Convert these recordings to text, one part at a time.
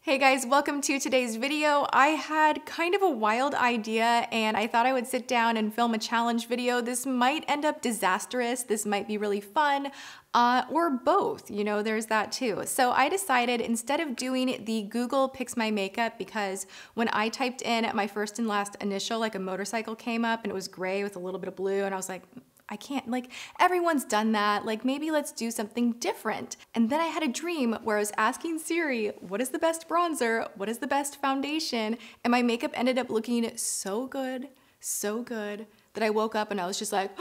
Hey guys, welcome to today's video. I had kind of a wild idea and I thought I would sit down and film a challenge video. This might end up disastrous, this might be really fun, or both, you know, there's that too. So I decided instead of doing the Google Picks My Makeup, because when I typed in my first and last initial, like a motorcycle came up and it was gray with a little bit of blue and I was like, I can't, like, everyone's done that. Like, maybe let's do something different. And then I had a dream where I was asking Siri, what is the best bronzer? What is the best foundation? And my makeup ended up looking so good that I woke up and I was just like,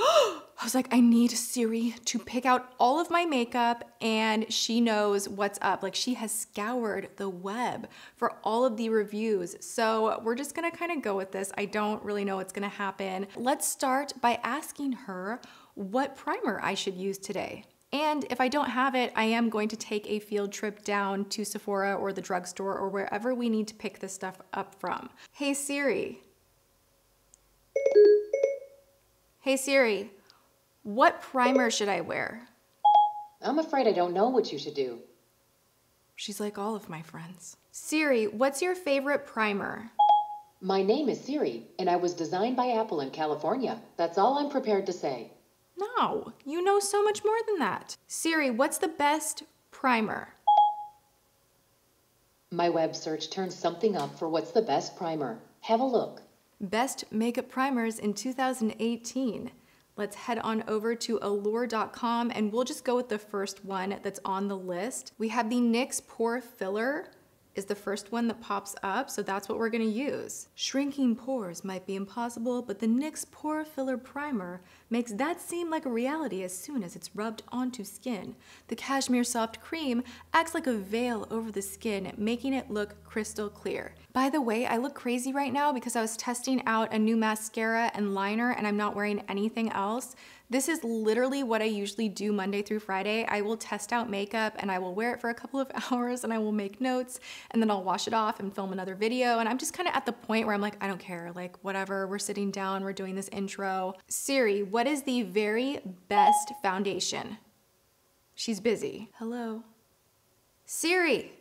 I need Siri to pick out all of my makeup and she knows what's up. Like, she has scoured the web for all of the reviews. So we're just gonna kind of go with this. I don't really know what's gonna happen. Let's start by asking her what primer I should use today. And if I don't have it, I am going to take a field trip down to Sephora or the drugstore or wherever we need to pick this stuff up from. Hey Siri. Hey Siri, what primer should I wear? I'm afraid I don't know what you should do. She's like all of my friends. Siri, what's your favorite primer? My name is Siri, and I was designed by Apple in California. That's all I'm prepared to say. No, you know so much more than that. Siri, what's the best primer? My web search turned something up for what's the best primer. Have a look. Best makeup primers in 2018. Let's head on over to allure.com and we'll just go with the first one that's on the list. We have the NYX Pore Filler is the first one that pops up, so that's what we're gonna use. Shrinking pores might be impossible, but the NYX Pore Filler Primer makes that seem like a reality as soon as it's rubbed onto skin. The Cashmere Soft Cream acts like a veil over the skin, making it look crystal clear. By the way, I look crazy right now because I was testing out a new mascara and liner and I'm not wearing anything else. This is literally what I usually do Monday through Friday. I will test out makeup and I will wear it for a couple of hours and I will make notes and then I'll wash it off and film another video. And I'm just kind of at the point where I'm like, I don't care, like whatever, we're sitting down, we're doing this intro. Siri, what is the very best foundation? She's busy. Hello. Siri,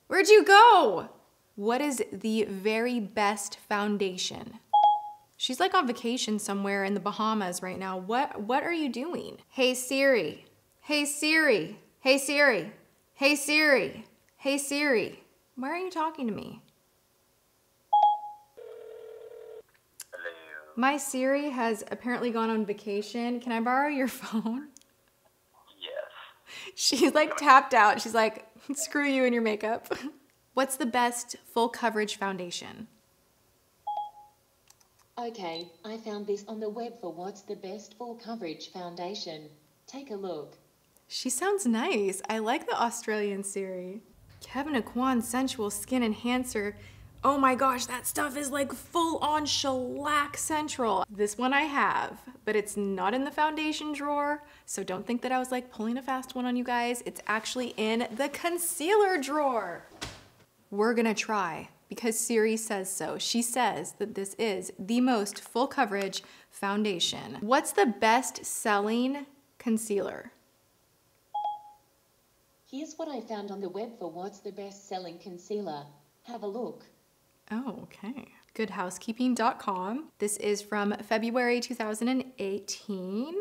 where'd you go? What is the very best foundation? She's like on vacation somewhere in the Bahamas right now. What are you doing? Hey Siri. Hey Siri. Hey Siri. Hey Siri. Hey Siri. Why aren't you talking to me? Hello. My Siri has apparently gone on vacation. Can I borrow your phone? Yes. She's like tapped out. She's like, screw you and your makeup. What's the best full coverage foundation? Okay, I found this on the web for what's the best full coverage foundation. Take a look. She sounds nice. I like the Australian Siri. Kevyn Aucoin Sensual Skin Enhancer. Oh my gosh, that stuff is like full on shellac central. This one I have, but it's not in the foundation drawer. So don't think that I was like pulling a fast one on you guys. It's actually in the concealer drawer. We're gonna try because Siri says so. She says that this is the most full coverage foundation. What's the best selling concealer? Here's what I found on the web for what's the best selling concealer. Have a look. Oh, okay. Goodhousekeeping.com. This is from February 2018.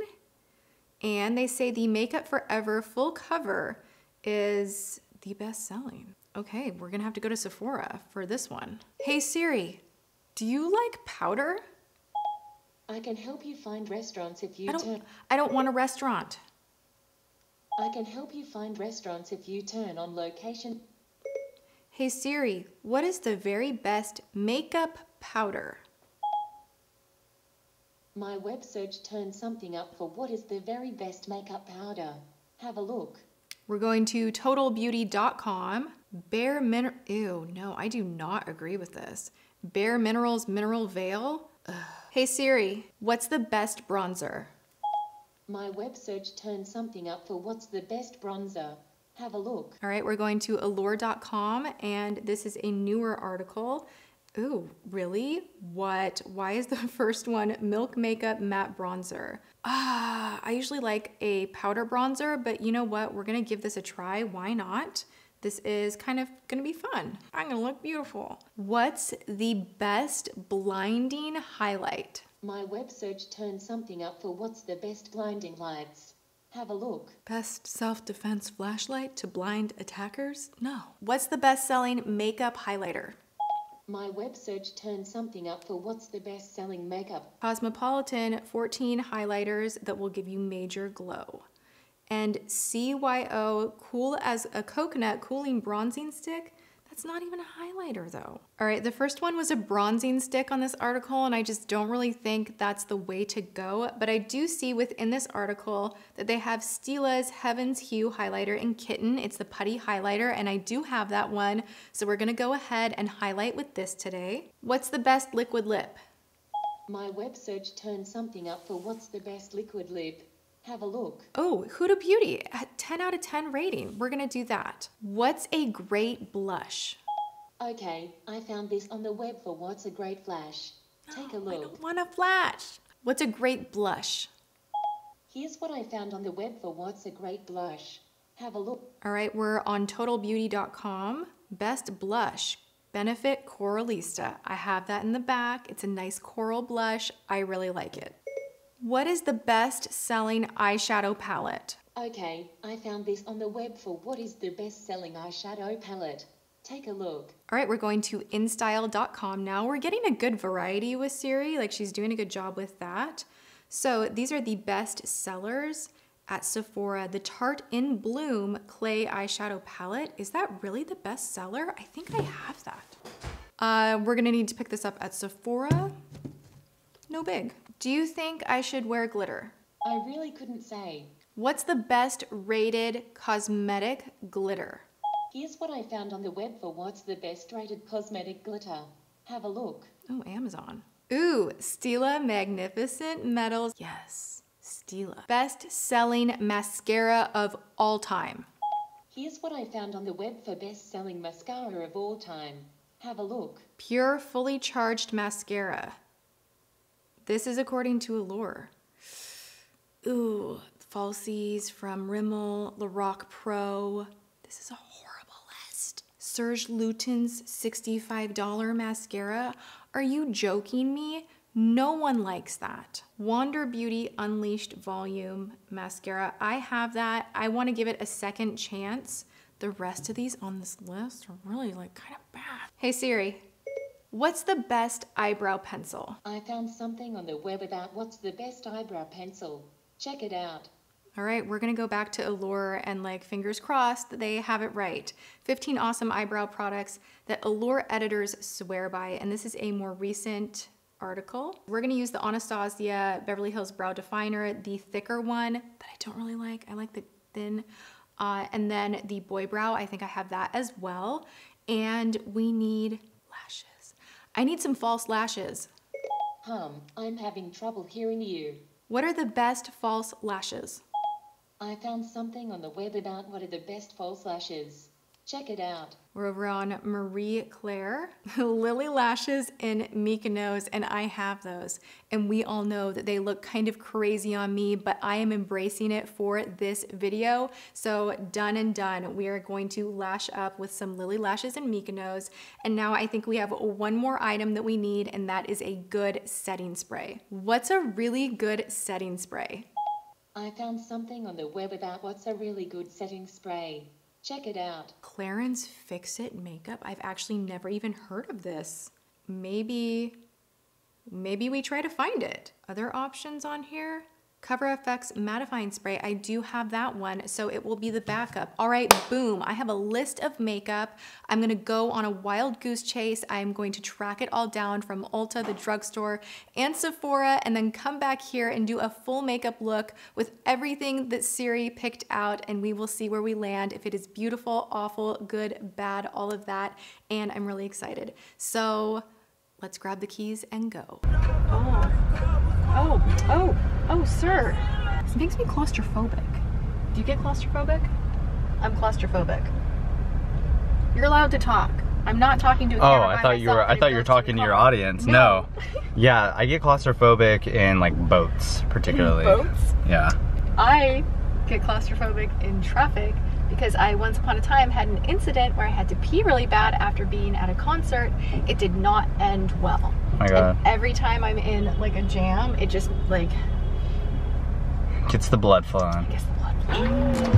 And they say the Makeup Forever full cover is the best selling. Okay, we're gonna have to go to Sephora for this one. Hey Siri, do you like powder? I can help you find restaurants if you I don't want a restaurant. I can help you find restaurants if you turn on location. Hey Siri, what is the very best makeup powder? My web search turned something up for what is the very best makeup powder. Have a look. We're going to totalbeauty.com. Bare Mineral, ew, no, I do not agree with this. Bare Minerals Mineral Veil. Ugh. Hey Siri, what's the best bronzer? My web search turned something up for what's the best bronzer. Have a look. All right, we're going to allure.com and this is a newer article. Ooh, really? What? Why is the first one Milk Makeup Matte Bronzer? I usually like a powder bronzer, but you know what? We're gonna give this a try. Why not? This is kind of gonna be fun. I'm gonna look beautiful. What's the best blinding highlight? My web search turned something up for what's the best blinding lights. Have a look. Best self-defense flashlight to blind attackers? No. What's the best-selling makeup highlighter? My web search turned something up for what's the best-selling makeup. Cosmopolitan 14 highlighters that will give you major glow. And CYO Cool as a Coconut Cooling Bronzing Stick. That's not even a highlighter though. All right, the first one was a bronzing stick on this article, and I just don't really think that's the way to go. But I do see within this article that they have Stila's Heaven's Hue highlighter in Kitten. It's the putty highlighter, and I do have that one. So we're gonna go ahead and highlight with this today. What's the best liquid lip? My web search turned something up for what's the best liquid lip. Have a look. Oh, Huda Beauty, a 10 out of 10 rating. We're gonna do that. What's a great blush? Okay, I found this on the web for what's a great flash. Take a look. I don't want a flash. What's a great blush? Here's what I found on the web for what's a great blush. Have a look. All right, we're on totalbeauty.com. Best blush, Benefit Coralista. I have that in the back. It's a nice coral blush. I really like it. What is the best-selling eyeshadow palette? Okay, I found this on the web for what is the best-selling eyeshadow palette. Take a look. All right, we're going to InStyle.com now. We're getting a good variety with Siri, like she's doing a good job with that. So these are the best sellers at Sephora. The Tarte in Bloom Clay Eyeshadow Palette. Is that really the best seller? I think I have that. We're gonna need to pick this up at Sephora. No big. Do you think I should wear glitter? I really couldn't say. What's the best rated cosmetic glitter? Here's what I found on the web for what's the best rated cosmetic glitter. Have a look. Oh, Amazon. Ooh, Stila Magnificent Metals. Yes, Stila. Best selling mascara of all time. Here's what I found on the web for best selling mascara of all time. Have a look. Pure fully charged mascara. This is according to Allure. Ooh, falsies from Rimmel, Lorac Pro. This is a horrible list. Serge Lutens $65 mascara. Are you joking me? No one likes that. Wander Beauty Unleashed Volume Mascara. I have that. I want to give it a second chance. The rest of these on this list are really like kind of bad. Hey Siri. What's the best eyebrow pencil? I found something on the web about what's the best eyebrow pencil. Check it out. All right, we're gonna go back to Allure and like fingers crossed that they have it right. 15 awesome eyebrow products that Allure editors swear by, and this is a more recent article. We're gonna use the Anastasia Beverly Hills Brow Definer, the thicker one that I don't really like. I like the thin. And then the Boy Brow, I think I have that as well. And we need lashes. I need some false lashes. I'm having trouble hearing you. What are the best false lashes? I found something on the web about what are the best false lashes. Check it out. We're over on Marie Claire, Lily Lashes in Mykonos, and I have those. And we all know that they look kind of crazy on me, but I am embracing it for this video. So done and done. We are going to lash up with some Lily Lashes in Mykonos. And now I think we have one more item that we need, and that is a good setting spray. What's a really good setting spray? I found something on the web about what's a really good setting spray. Check it out. Clarins Fix-It Makeup. I've actually never even heard of this. Maybe we try to find it. Other options on here? Cover FX Mattifying Spray. I do have that one, so it will be the backup. All right, boom. I have a list of makeup. I'm gonna go on a wild goose chase. I'm going to track it all down from Ulta, the drugstore, and Sephora, and then come back here and do a full makeup look with everything that Siri picked out, and we will see where we land, if it is beautiful, awful, good, bad, all of that, and I'm really excited. So let's grab the keys and go. Oh, sir. This makes me claustrophobic. Do you get claustrophobic? I'm claustrophobic. You're allowed to talk. I'm not talking to a camera. Oh, I thought you were talking to your audience. No. Yeah, I get claustrophobic in like boats, particularly. Boats? Yeah. I get claustrophobic in traffic because I once upon a time had an incident where I had to pee really bad after being at a concert. It did not end well. Oh my God. And every time I'm in like a jam, it just like gets the blood flowing. gets the blood flowing.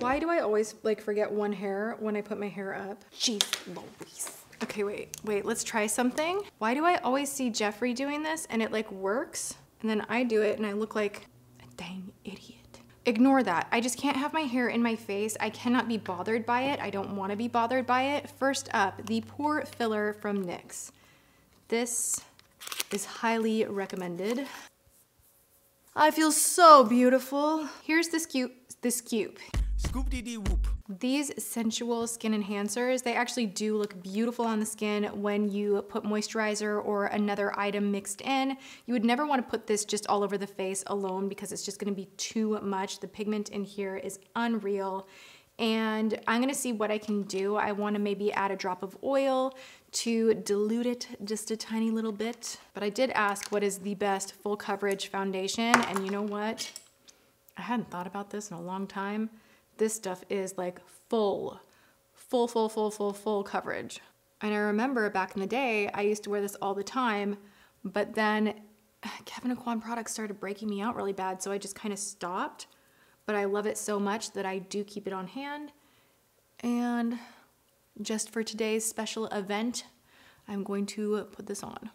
Why do I always like forget one hair when I put my hair up? Jeez Louise. Okay, wait, let's try something. Why do I always see Jeffrey doing this and it like works? And then I do it and I look like a dang idiot. Ignore that. I just can't have my hair in my face. I cannot be bothered by it. I don't want to be bothered by it. First up, the Pore Filler from NYX. This is highly recommended. I feel so beautiful. Here's the scoop. Scoop-dee-dee-whoop. These Sensual skin enhancers, they actually do look beautiful on the skin when you put moisturizer or another item mixed in. You would never want to put this just all over the face alone because it's just going to be too much. The pigment in here is unreal. And I'm going to see what I can do. I want to maybe add a drop of oil to dilute it just a tiny little bit. But I did ask what is the best full coverage foundation, and you know what? I hadn't thought about this in a long time. This stuff is like full coverage. And I remember back in the day, I used to wear this all the time, but then Kevyn Aucoin products started breaking me out really bad, so I just kind of stopped. But I love it so much that I do keep it on hand. And just for today's special event, I'm going to put this on.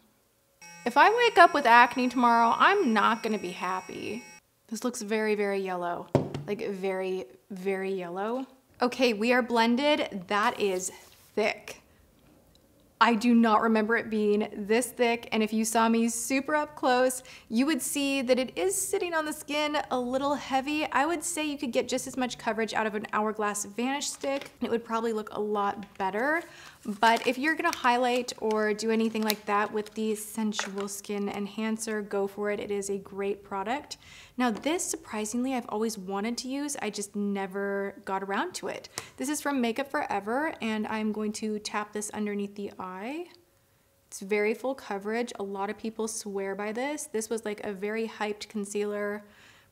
If I wake up with acne tomorrow, I'm not gonna be happy. This looks very, very yellow. Like very, very yellow. Okay, we are blended. That is thick. I do not remember it being this thick, and if you saw me super up close, you would see that it is sitting on the skin a little heavy. I would say you could get just as much coverage out of an Hourglass Vanish Stick. It would probably look a lot better, but if you're gonna highlight or do anything like that with the Sensual Skin Enhancer, go for it. It is a great product. Now this, surprisingly, I've always wanted to use, I just never got around to it. This is from Makeup Forever, and I'm going to tap this underneath the eye. It's very full coverage. A lot of people swear by this. This was like a very hyped concealer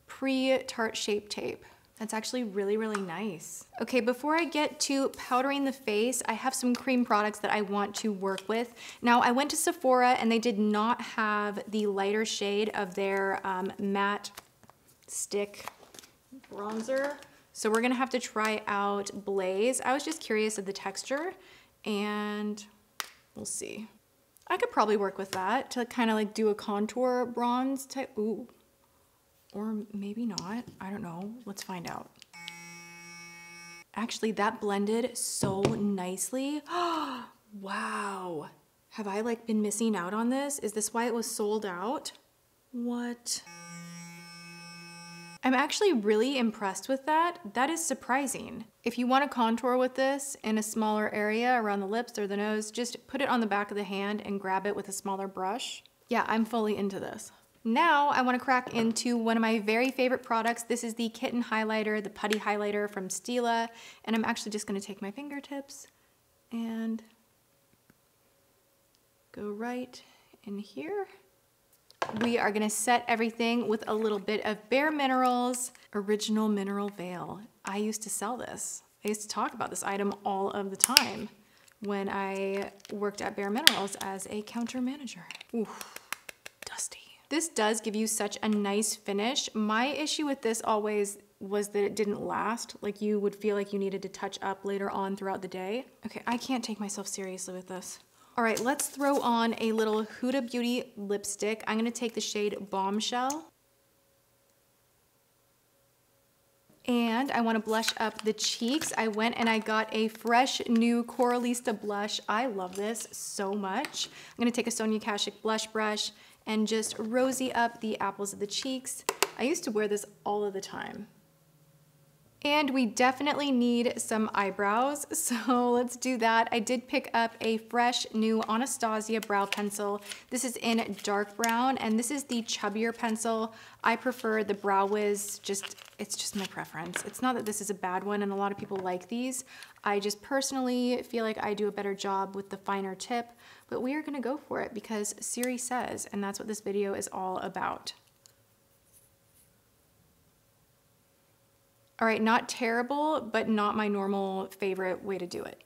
pre-Tarte Shape Tape. That's actually really, really nice. Okay, before I get to powdering the face, I have some cream products that I want to work with. Now, I went to Sephora and they did not have the lighter shade of their matte stick bronzer. So we're gonna have to try out Blaze. I was just curious of the texture and we'll see. I could probably work with that to kind of like do a contour bronze type. Ooh. Or maybe not, I don't know, let's find out. Actually, that blended so nicely. Wow, have I like been missing out on this? Is this why it was sold out? What? I'm actually really impressed with that. That is surprising. If you want to contour with this in a smaller area around the lips or the nose, just put it on the back of the hand and grab it with a smaller brush. Yeah, I'm fully into this. Now I want to crack into one of my very favorite products. This is the Kitten highlighter, the putty highlighter from Stila. And I'm actually just going to take my fingertips and go right in here. We are going to set everything with a little bit of Bare Minerals Original Mineral Veil. I used to sell this. I used to talk about this item all of the time when I worked at Bare Minerals as a counter manager. Oof, dusty. This does give you such a nice finish. My issue with this always was that it didn't last. Like you would feel like you needed to touch up later on throughout the day. Okay, I can't take myself seriously with this. All right, let's throw on a little Huda Beauty lipstick. I'm gonna take the shade Bombshell. And I wanna blush up the cheeks. I went and I got a fresh new Coralista blush. I love this so much. I'm gonna take a Sonia Kashuk blush brush and just rosy up the apples of the cheeks. I used to wear this all of the time. And we definitely need some eyebrows, so let's do that. I did pick up a fresh new Anastasia brow pencil. This is in dark brown, and this is the chubbier pencil. I prefer the Brow Wiz, it's just my preference. It's not that this is a bad one, and a lot of people like these. I just personally feel like I do a better job with the finer tip, but we are gonna go for it because Siri says, and that's what this video is all about. All right, not terrible, but not my normal favorite way to do it.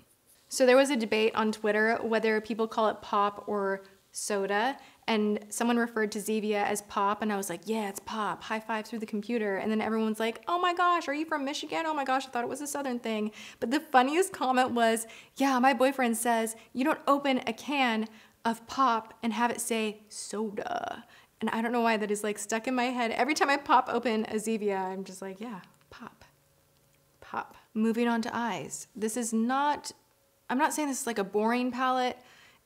So there was a debate on Twitter whether people call it pop or soda, and someone referred to Zevia as pop, and I was like, yeah, it's pop, high five through the computer. And then everyone's like, oh my gosh, are you from Michigan? Oh my gosh, I thought it was a Southern thing. But the funniest comment was, yeah, my boyfriend says you don't open a can of pop and have it say soda. And I don't know why that is like stuck in my head. Every time I pop open a Zevia, I'm just like, yeah, pop. Pop. Moving on to eyes. This is not, I'm not saying this is like a boring palette.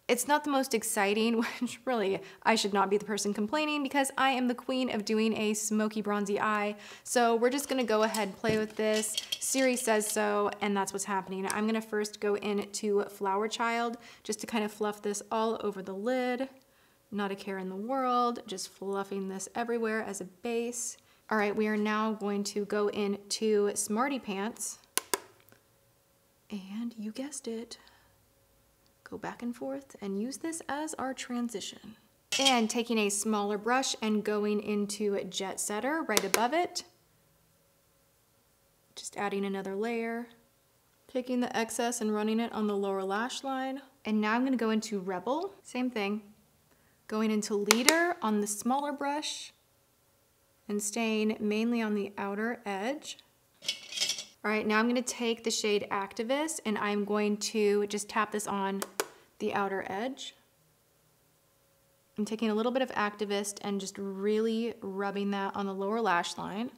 It's not the most exciting, which really, I should not be the person complaining because I am the queen of doing a smoky bronzy eye. So we're just gonna go ahead and play with this. Siri says so, and that's what's happening. I'm gonna first go into Flower Child just to kind of fluff this all over the lid. Not a care in the world, just fluffing this everywhere as a base. All right, we are now going to go into Smarty Pants. And you guessed it, go back and forth and use this as our transition. And taking a smaller brush and going into Jet Setter right above it. Just adding another layer. Taking the excess and running it on the lower lash line. And now I'm gonna go into Rebel, same thing. Going into Leader on the smaller brush and staying mainly on the outer edge. All right, now I'm gonna take the shade Activist and I'm going to just tap this on the outer edge. I'm taking a little bit of Activist and just really rubbing that on the lower lash line.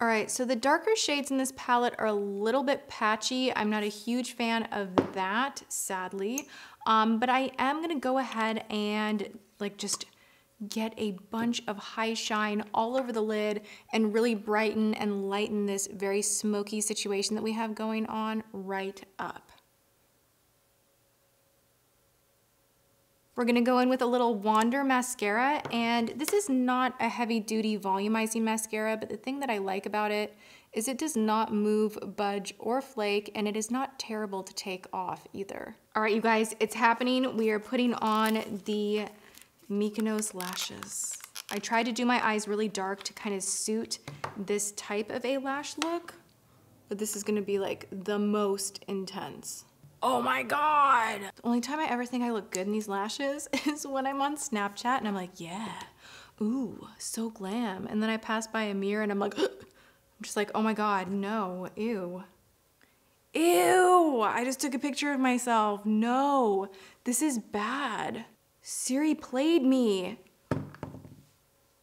All right, so the darker shades in this palette are a little bit patchy. I'm not a huge fan of that, sadly. But I am gonna go ahead and like just get a bunch of high shine all over the lid and really brighten and lighten this very smoky situation that we have going on right up. We're gonna go in with a little Wander mascara, and this is not a heavy duty volumizing mascara, but the thing that I like about it is it does not move, budge, or flake, and it is not terrible to take off either. All right, you guys, it's happening. We are putting on the Mykonos lashes. I tried to do my eyes really dark to kind of suit this type of a lash look, but this is gonna be like the most intense. Oh my God! The only time I ever think I look good in these lashes is when I'm on Snapchat and I'm like, yeah, ooh, so glam. And then I pass by a mirror and I'm like, I'm just like, oh my God, no, ew. Ew, I just took a picture of myself. No, this is bad. Siri played me.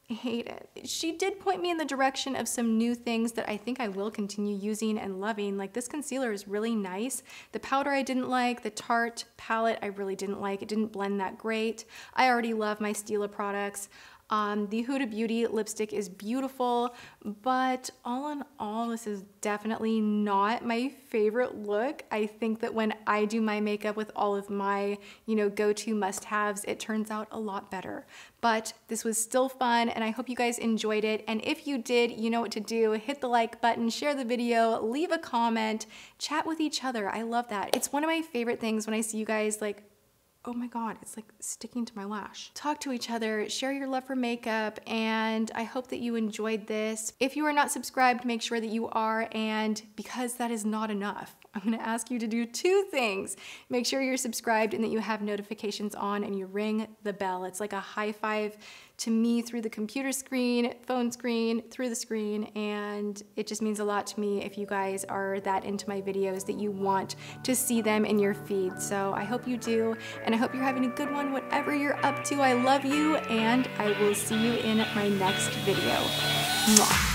I hate it. She did point me in the direction of some new things that I think I will continue using and loving. Like this concealer is really nice. The powder I didn't like, the Tarte palette I really didn't like. It didn't blend that great. I already love my Stila products. The Huda Beauty lipstick is beautiful, but all in all, this is definitely not my favorite look. I think that when I do my makeup with all of my, go-to must-haves, it turns out a lot better. But this was still fun, and I hope you guys enjoyed it. And if you did, you know what to do. Hit the like button, share the video, leave a comment, chat with each other. I love that. It's one of my favorite things when I see you guys like, oh my God, it's like sticking to my lash. Talk to each other, share your love for makeup, and I hope that you enjoyed this. If you are not subscribed, make sure that you are, and because that is not enough, I'm gonna ask you to do two things. Make sure you're subscribed and that you have notifications on and you ring the bell. It's like a high five to me through the computer screen, phone screen, through the screen, and it just means a lot to me if you guys are that into my videos that you want to see them in your feed. So I hope you do, and I hope you're having a good one, whatever you're up to. I love you, and I will see you in my next video. Mwah.